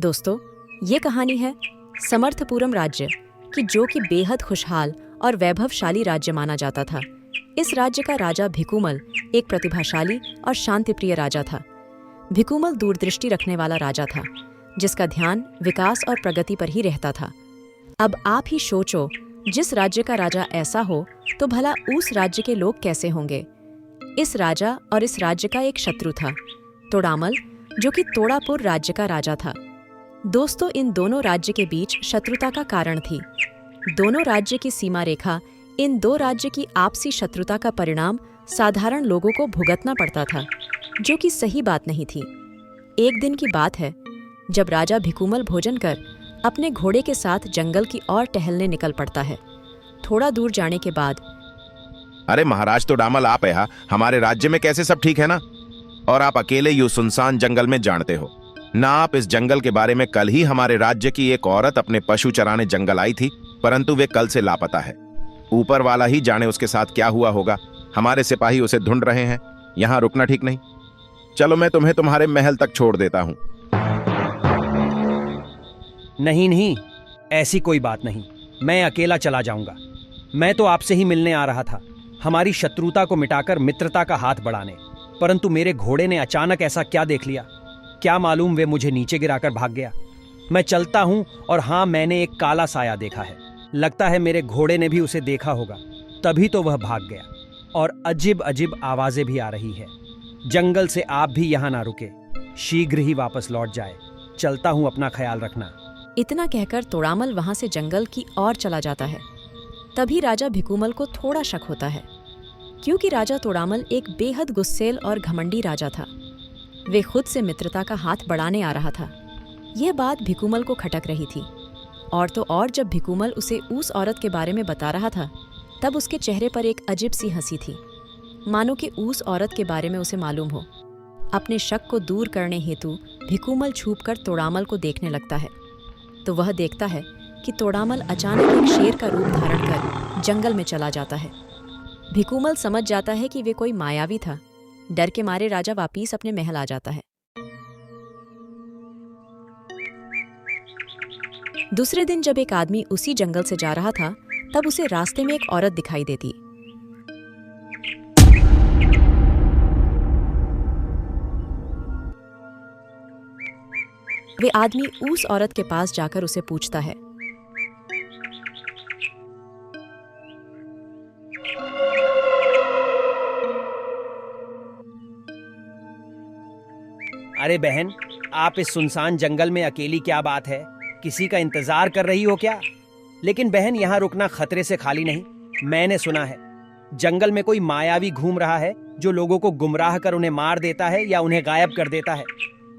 दोस्तों, ये कहानी है समर्थपुरम राज्य की, जो कि बेहद खुशहाल और वैभवशाली राज्य माना जाता था। इस राज्य का राजा भिकुमल एक प्रतिभाशाली और शांतिप्रिय राजा था। भिकुमल दूरदृष्टि रखने वाला राजा था, जिसका ध्यान विकास और प्रगति पर ही रहता था। अब आप ही सोचो, जिस राज्य का राजा ऐसा हो तो भला उस राज्य के लोग कैसे होंगे। इस राजा और इस राज्य का एक शत्रु था, तोड़ामल, जो कि तोड़ापुर राज्य का राजा था। दोस्तों, इन दोनों राज्य के बीच शत्रुता का कारण थी। दोनों राज्य की सीमा रेखा, इन दो राज्य की आपसी शत्रुता का परिणाम साधारण लोगों को भुगतना पड़ता था, जो कि सही बात नहीं थी। एक दिन की बात है, जब राजा भिकुमल भोजन कर अपने घोड़े के साथ जंगल की ओर टहलने निकल पड़ता है। थोड़ा दूर जाने के बाद, अरे महाराज तोड़ामल, आप यहाँ हमारे राज्य में कैसे सब ठीक है ना? और आप अकेले यूं सुनसान जंगल में जानते हो ना? आप इस जंगल के बारे में कल ही हमारे राज्य की एक औरत अपने पशु चराने जंगल आई थी, परंतु वे कल से लापता है। ऊपर वाला ही जाने उसके साथ क्या हुआ होगा। हमारे सिपाही उसे ढूंढ रहे हैं। यहाँ रुकना ठीक नहीं। चलो, मैं तुम्हें तुम्हारे महल तक छोड़ देता हूँ। नहीं नहीं, ऐसी कोई बात नहीं। मैं अकेला चला जाऊंगा। मैं तो आपसे ही मिलने आ रहा था, हमारी शत्रुता को मिटाकर मित्रता का हाथ बढ़ाने। परंतु मेरे घोड़े ने अचानक ऐसा क्या देख लिया, क्या मालूम वे मुझे नीचे गिराकर भाग गया। मैं चलता हूं और हाँ, मैंने एक काला साया देखा है। लगता है मेरे घोड़े ने भी उसे देखा होगा, तभी तो वह भाग गया। और अजीब अजीब आवाजें भी आ रही है। जंगल से आप भी यहाँ ना रुके, शीघ्र ही वापस लौट जाए। चलता हूं, अपना ख्याल रखना। इतना कहकर तोड़ामल वहां से जंगल की ओर चला जाता है। तभी राजा भिकुमल को थोड़ा शक होता है, क्योंकि राजा तोड़ामल एक बेहद गुस्सेल और घमंडी राजा था। वे खुद से मित्रता का हाथ बढ़ाने आ रहा था। यह बात भिकुमल को खटक रही थी। और तो और, जब भिकुमल उसे उस औरत के बारे में बता रहा था, तब उसके चेहरे पर एक अजीब सी हंसी थी, मानो कि उस औरत के बारे में उसे मालूम हो। अपने शक को दूर करने हेतु भिकुमल छुपकर तोड़ामल को देखने लगता है। तो वह देखता है कि तोड़ामल अचानक एक शेर का रूप धारण कर जंगल में चला जाता है। भिकुमल समझ जाता है कि वे कोई मायावी था। डर के मारे राजा वापिस अपने महल आ जाता है। दूसरे दिन जब एक आदमी उसी जंगल से जा रहा था, तब उसे रास्ते में एक औरत दिखाई देती। वे आदमी उस औरत के पास जाकर उसे पूछता है, अरे बहन, आप इस सुनसान जंगल में अकेली क्या बात है? किसी का इंतजार कर रही हो क्या? लेकिन बहन, यहाँ रुकना खतरे से खाली नहीं। मैंने सुना है जंगल में कोई मायावी घूम रहा है, जो लोगों को गुमराह कर उन्हें मार देता है या उन्हें गायब कर देता है।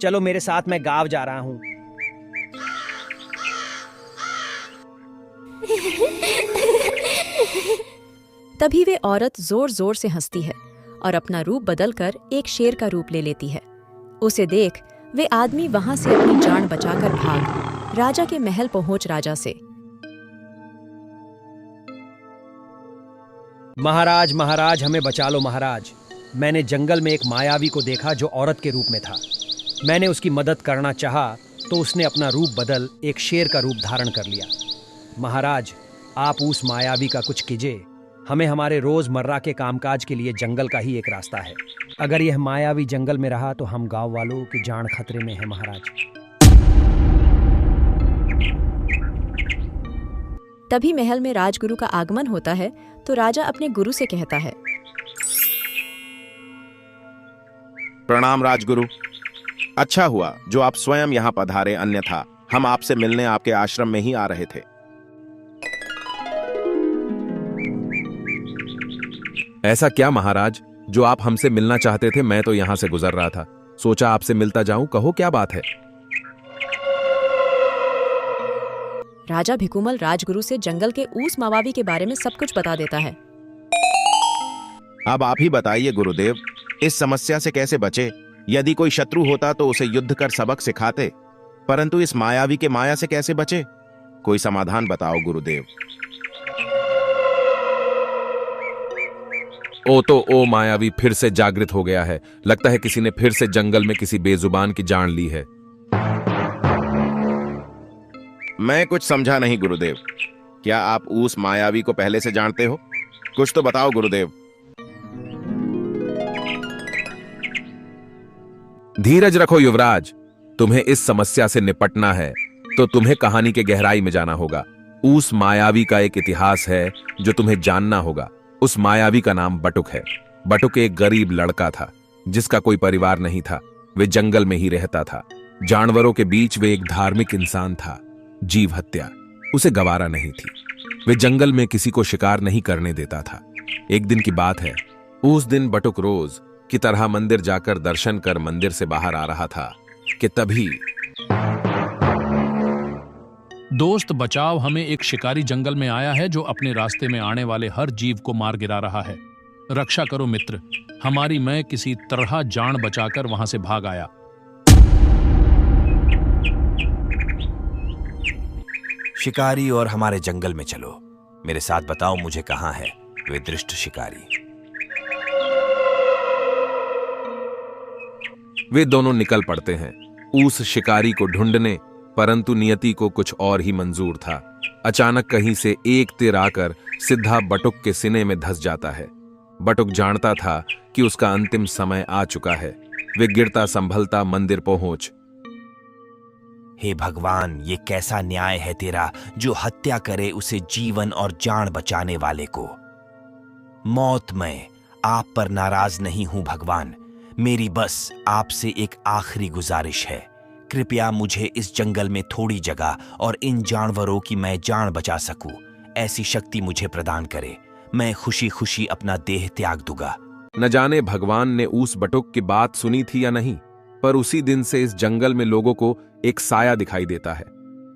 चलो मेरे साथ, मैं गांव जा रहा हूँ। तभी वे औरत जोर जोर से हंसती है और अपना रूप बदलकर एक शेर का रूप ले लेती है। उसे देख वे आदमी वहां से अपनी जान बचाकर भाग राजा के महल पहुंच राजा से, महाराज महाराज, हमें बचा लो महाराज। मैंने जंगल में एक मायावी को देखा जो औरत के रूप में था। मैंने उसकी मदद करना चाहा तो उसने अपना रूप बदल एक शेर का रूप धारण कर लिया। महाराज, आप उस मायावी का कुछ कीजिए। हमें हमारे रोजमर्रा के कामकाज के लिए जंगल का ही एक रास्ता है। अगर यह मायावी जंगल में रहा तो हम गांव वालों की जान खतरे में है महाराज। तभी महल में राजगुरु का आगमन होता है। तो राजा अपने गुरु से कहता है, प्रणाम राजगुरु। अच्छा हुआ जो आप स्वयं यहाँ पधारे, अन्यथा हम आपसे मिलने आपके आश्रम में ही आ रहे थे। ऐसा क्या महाराज, जो आप हमसे मिलना चाहते थे? मैं तो यहाँ से गुजर रहा था, सोचा आपसे मिलता जाऊं। कहो क्या बात है? राजा भिकुमल राजगुरु से जंगल के उस मायावी के बारे में सब कुछ बता देता है। अब आप ही बताइए गुरुदेव, इस समस्या से कैसे बचे? यदि कोई शत्रु होता तो उसे युद्ध कर सबक सिखाते, परंतु इस मायावी के माया से कैसे बचे? कोई समाधान बताओ गुरुदेव। ओ मायावी फिर से जागृत हो गया है। लगता है किसी ने फिर से जंगल में किसी बेजुबान की जान ली है। मैं कुछ समझा नहीं गुरुदेव। क्या आप उस मायावी को पहले से जानते हो? कुछ तो बताओ गुरुदेव। धीरज रखो युवराज, तुम्हें इस समस्या से निपटना है तो तुम्हें कहानी के गहराई में जाना होगा। उस मायावी का एक इतिहास है जो तुम्हें जानना होगा। उस मायावी का नाम बटुक है। बटुक एक गरीब लड़का था जिसका कोई परिवार नहीं था। वे जंगल में ही रहता था। जानवरों के बीच वे एक धार्मिक इंसान था। जीव हत्या उसे गवारा नहीं थी। वे जंगल में किसी को शिकार नहीं करने देता था। एक दिन की बात है। उस दिन बटुक रोज की तरह मंदिर जाकर दर्शन कर मंदिर से बाहर आ रहा था कि तभी दोस्त बचाव, हमें एक शिकारी जंगल में आया है जो अपने रास्ते में आने वाले हर जीव को मार गिरा रहा है। रक्षा करो मित्र। हमारी मैं किसी तरह जान बचाकर वहां से भाग आया। शिकारी और हमारे जंगल में चलो। मेरे साथ बताओ मुझे कहां है वे दृष्ट शिकारी। वे दोनों निकल पड़ते हैं उस शिकारी को ढूंढने, परंतु नियति को कुछ और ही मंजूर था। अचानक कहीं से एक तीर आकर सीधा बटुक के सीने में धंस जाता है। बटुक जानता था कि उसका अंतिम समय आ चुका है। वे गिरता संभलता मंदिर पहुंच। हे भगवान, ये कैसा न्याय है तेरा, जो हत्या करे उसे जीवन और जान बचाने वाले को। मौत में आप पर नाराज नहीं हूं भगवान। मेरी बस आपसे एक आखिरी गुजारिश है। कृपया मुझे इस जंगल में थोड़ी जगह और इन जानवरों की मैं जान बचा सकूं, ऐसी शक्ति मुझे प्रदान करे। मैं खुशी खुशी अपना देह त्याग दूंगा। न जाने भगवान ने उस बटुक की बात सुनी थी या नहीं, पर उसी दिन से इस जंगल में लोगों को एक साया दिखाई देता है।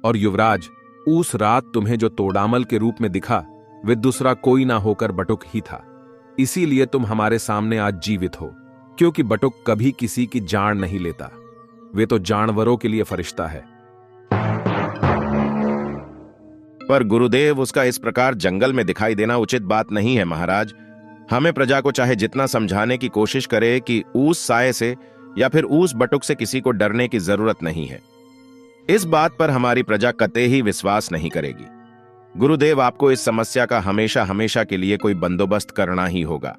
और युवराज, उस रात तुम्हें जो तोडामल के रूप में दिखा, वे दूसरा कोई ना होकर बटुक ही था। इसीलिए तुम हमारे सामने आज जीवित हो, क्योंकि बटुक कभी किसी की जान नहीं लेता। वे तो जानवरों के लिए फरिश्ता है। पर गुरुदेव, उसका इस प्रकार जंगल में दिखाई देना उचित बात नहीं है महाराज। हमें प्रजा को चाहे जितना समझाने की कोशिश करे कि उस साये से या फिर उस बटुक से किसी को डरने की जरूरत नहीं है, इस बात पर हमारी प्रजा कतई ही विश्वास नहीं करेगी। गुरुदेव, आपको इस समस्या का हमेशा हमेशा के लिए कोई बंदोबस्त करना ही होगा।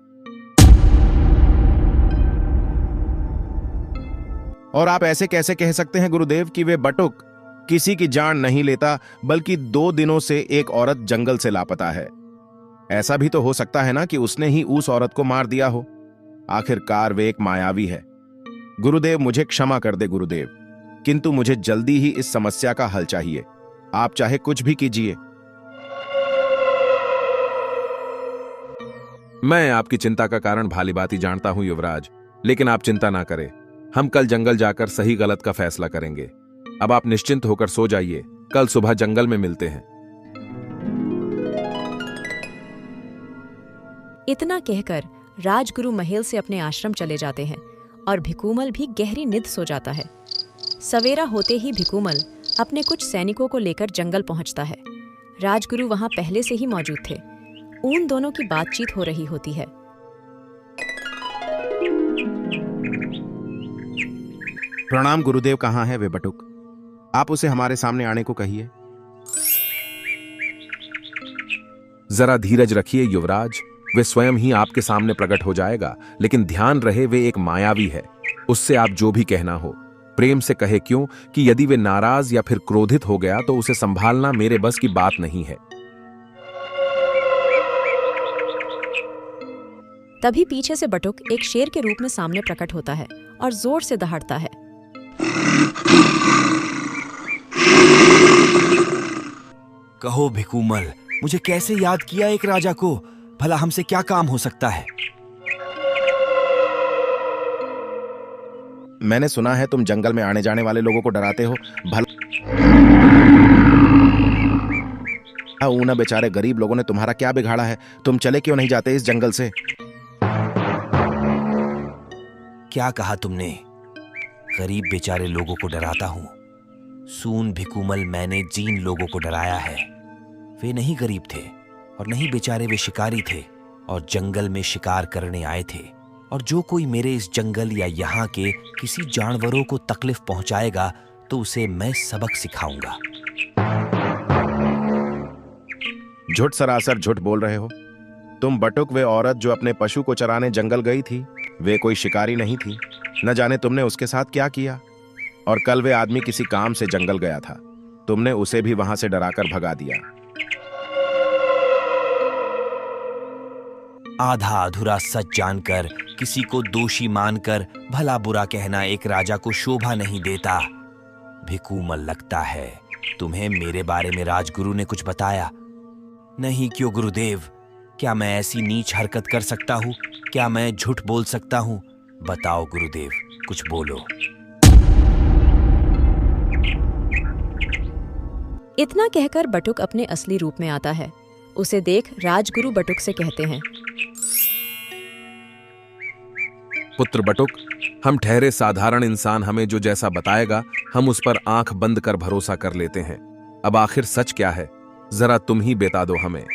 और आप ऐसे कैसे कह सकते हैं गुरुदेव कि वे बटुक किसी की जान नहीं लेता, बल्कि 2 दिनों से एक औरत जंगल से लापता है? ऐसा भी तो हो सकता है ना कि उसने ही उस औरत को मार दिया हो। आखिरकार वे एक मायावी है। गुरुदेव, मुझे क्षमा कर दे गुरुदेव, किंतु मुझे जल्दी ही इस समस्या का हल चाहिए। आप चाहे कुछ भी कीजिए। मैं आपकी चिंता का कारण भाली भांति जानता हूं युवराज, लेकिन आप चिंता ना करें। हम कल जंगल जाकर सही गलत का फैसला करेंगे। अब आप निश्चिंत होकर सो जाइए। कल सुबह जंगल में मिलते हैं। इतना कहकर राजगुरु महेल से अपने आश्रम चले जाते हैं और भिकूमल भी गहरी निद सो जाता है। सवेरा होते ही भिकूमल अपने कुछ सैनिकों को लेकर जंगल पहुंचता है। राजगुरु वहां पहले से ही मौजूद थे। उन दोनों की बातचीत हो रही होती है। प्रणाम गुरुदेव, कहाँ है वे बटुक? आप उसे हमारे सामने आने को कहिए। जरा धीरज रखिए युवराज, वे स्वयं ही आपके सामने प्रकट हो जाएगा। लेकिन ध्यान रहे, वे एक मायावी है। उससे आप जो भी कहना हो प्रेम से कहे, क्यों कि यदि वे नाराज या फिर क्रोधित हो गया तो उसे संभालना मेरे बस की बात नहीं है। तभी पीछे से बटुक एक शेर के रूप में सामने प्रकट होता है और जोर से दहाड़ता है। कहो भिकूमल, मुझे कैसे याद किया एक राजा को? भला हमसे क्या काम हो सकता है? मैंने सुना है तुम जंगल में आने जाने वाले लोगों को डराते हो। भला ऊना बेचारे गरीब लोगों ने तुम्हारा क्या बिगाड़ा है? तुम चले क्यों नहीं जाते इस जंगल से? क्या कहा तुमने? गरीब बेचारे लोगों को डराता हूं? सून भिकूमल, मैंने जिन लोगों को डराया है वे नहीं गरीब थे और नहीं बेचारे, वे शिकारी थे और जंगल में शिकार करने आए थे। और जो कोई मेरे इस जंगल या यहाँ के किसी जानवरों को तकलीफ पहुंचाएगा तो उसे मैं सबक सिखाऊंगा। झूठ सरासर झूठ बोल रहे हो। तुम बटुक वे औरत जो अपने पशु को चराने जंगल गई थी, वे कोई शिकारी नहीं थी। न जाने तुमने उसके साथ क्या किया। और कल वे आदमी किसी काम से जंगल गया था, तुमने उसे भी वहां से डराकर भगा दिया। आधा अधूरा सच जानकर किसी को दोषी मानकर भला बुरा कहना एक राजा को शोभा नहीं देता। भिकूमल, लगता है तुम्हें मेरे बारे में राजगुरु ने कुछ बताया। नहीं क्यों गुरुदेव? क्या मैं ऐसी नीच हरकत कर सकता हूं? क्या मैं झूठ बोल सकता हूं? बताओ गुरुदेव, कुछ बोलो। इतना कहकर बटुक अपने असली रूप में आता है। उसे देख राजगुरु बटुक से कहते हैं, पुत्र बटुक, हम ठहरे साधारण इंसान, हमें जो जैसा बताएगा हम उस पर आंख बंद कर भरोसा कर लेते हैं। अब आखिर सच क्या है, जरा तुम ही बता दो हमें।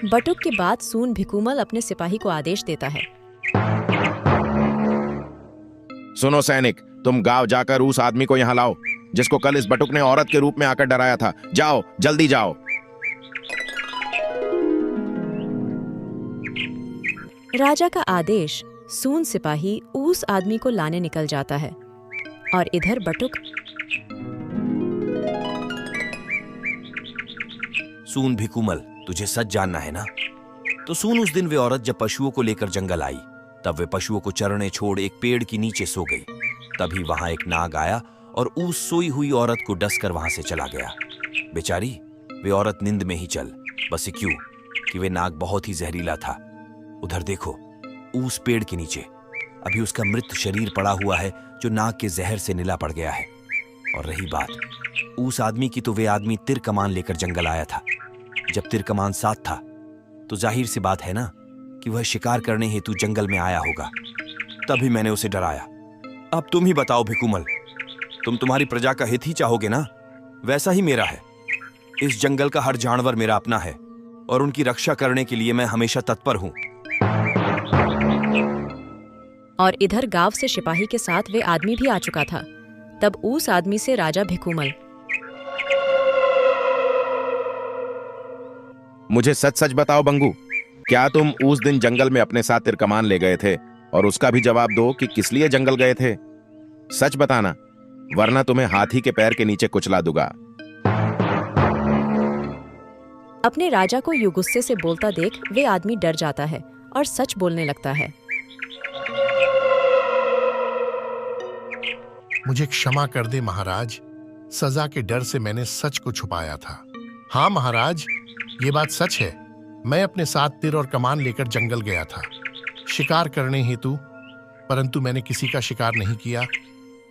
बटुक की बात सुन भिकूमल अपने सिपाही को आदेश देता है, सुनो सैनिक, तुम गांव जाकर उस आदमी को यहां लाओ जिसको कल इस बटुक ने औरत के रूप में आकर डराया था। जाओ, जल्दी जाओ। राजा का आदेश सून सिपाही उस आदमी को लाने निकल जाता है। और इधर बटुक सून भिकूमल, तुझे सच जानना है ना? तो सून, उस दिन वे औरत जब पशुओं को लेकर जंगल आई, तब वे पशुओं को चरने छोड़ एक पेड़ के नीचे सो गई। तभी वहां एक नाग आया और उस सोई हुई औरत को डसकर वहां से चला गया। बेचारी, वे औरत नींद में ही चल बसी। क्यों कि वे नाग बहुत ही जहरीला था। उधर देखो, उस पेड़ के नीचे अभी उसका मृत शरीर पड़ा हुआ है जो नाग के जहर से नीला पड़ गया है। और रही बात उस आदमी की, तो वे आदमी तीर कमान लेकर जंगल आया था। जब तीर कमान साथ था तो जाहिर सी बात है ना कि वह शिकार करने हेतु जंगल में आया होगा। तभी मैंने उसे डराया। अब तुम ही बताओ भिकूमल, तुम्हारी प्रजा का हित ही चाहोगे ना? वैसा ही मेरा है। इस जंगल का हर जानवर मेरा अपना है और उनकी रक्षा करने के लिए मैं हमेशा तत्पर हूं। और इधर गांव से सिपाही के साथ वे आदमी भी आ चुका था। तब उस आदमी से राजा भिकूमल, मुझे सच सच बताओ बंगू, क्या तुम उस दिन जंगल में अपने साथ तिरकमान ले गए थे? और उसका भी जवाब दो कि किस लिए जंगल गए थे। सच बताना, वरना तुम्हें हाथी के पैर के नीचे कुचला दूंगा। अपने राजा को यूं गुस्से से बोलता देख वे आदमी डर जाता है और सच बोलने लगता है, मुझे क्षमा कर दे महाराज, सजा के डर से मैंने सच को छुपाया था। हाँ महाराज, ये बात सच है। मैं अपने साथ तीर और कमान लेकर जंगल गया था शिकार करने हेतु, परंतु मैंने किसी का शिकार नहीं किया।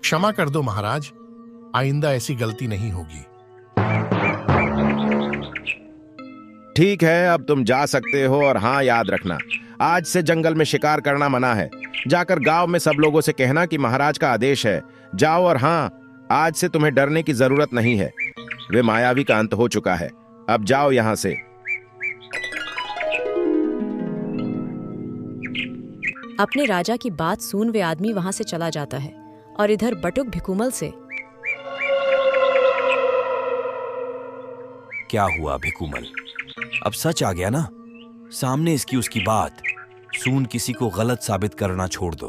क्षमा कर दो महाराज, आइंदा ऐसी गलती नहीं होगी। ठीक है, अब तुम जा सकते हो। और हाँ, याद रखना, आज से जंगल में शिकार करना मना है। जाकर गांव में सब लोगों से कहना कि महाराज का आदेश है। जाओ। और हाँ, आज से तुम्हें डरने की जरूरत नहीं है। वे मायावी का अंत हो चुका है। अब जाओ यहां से। अपने राजा की बात सुन वे आदमी वहां से चला जाता है। और इधर बटुक भिकूमल से, क्या हुआ भिकूमल? अब सच आ गया ना सामने इसकी उसकी बात। सून किसी को गलत साबित करना छोड़ दो।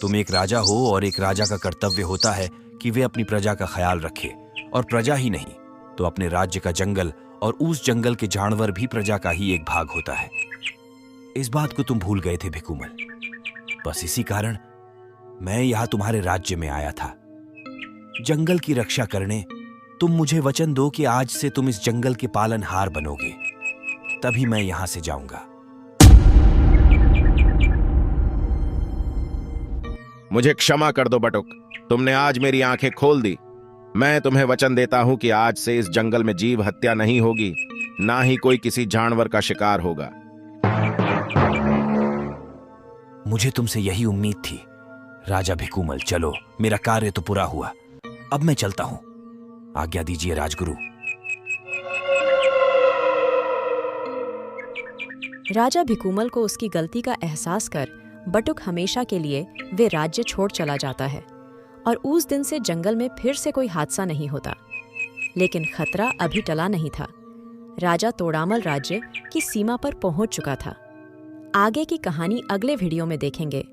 तुम एक राजा हो और एक राजा का कर्तव्य होता है कि वे अपनी प्रजा का ख्याल रखे। और प्रजा ही नहीं तो अपने राज्य का जंगल और उस जंगल के जानवर भी प्रजा का ही एक भाग होता है। इस बात को तुम भूल गए थे भिकूमल। बस इसी कारण मैं यहां तुम्हारे राज्य में आया था जंगल की रक्षा करने। तुम मुझे वचन दो कि आज से तुम इस जंगल के पालनहार बनोगे, तभी मैं यहां से जाऊंगा। मुझे क्षमा कर दो बटुक, तुमने आज मेरी आंखें खोल दी। मैं तुम्हें वचन देता हूं कि आज से इस जंगल में जीव हत्या नहीं होगी, ना ही कोई किसी जानवर का शिकार होगा। मुझे तुमसे यही उम्मीद थी राजा भिकूमल। चलो, मेरा कार्य तो पूरा हुआ। अब मैं चलता हूं। आज्ञा दीजिए राजगुरु। राजा भिकूमल को उसकी गलती का एहसास कर बटुक हमेशा के लिए वे राज्य छोड़ चला जाता है। और उस दिन से जंगल में फिर से कोई हादसा नहीं होता। लेकिन खतरा अभी टला नहीं था। राजा तोड़ामल राज्य की सीमा पर पहुंच चुका था। आगे की कहानी अगले वीडियो में देखेंगे।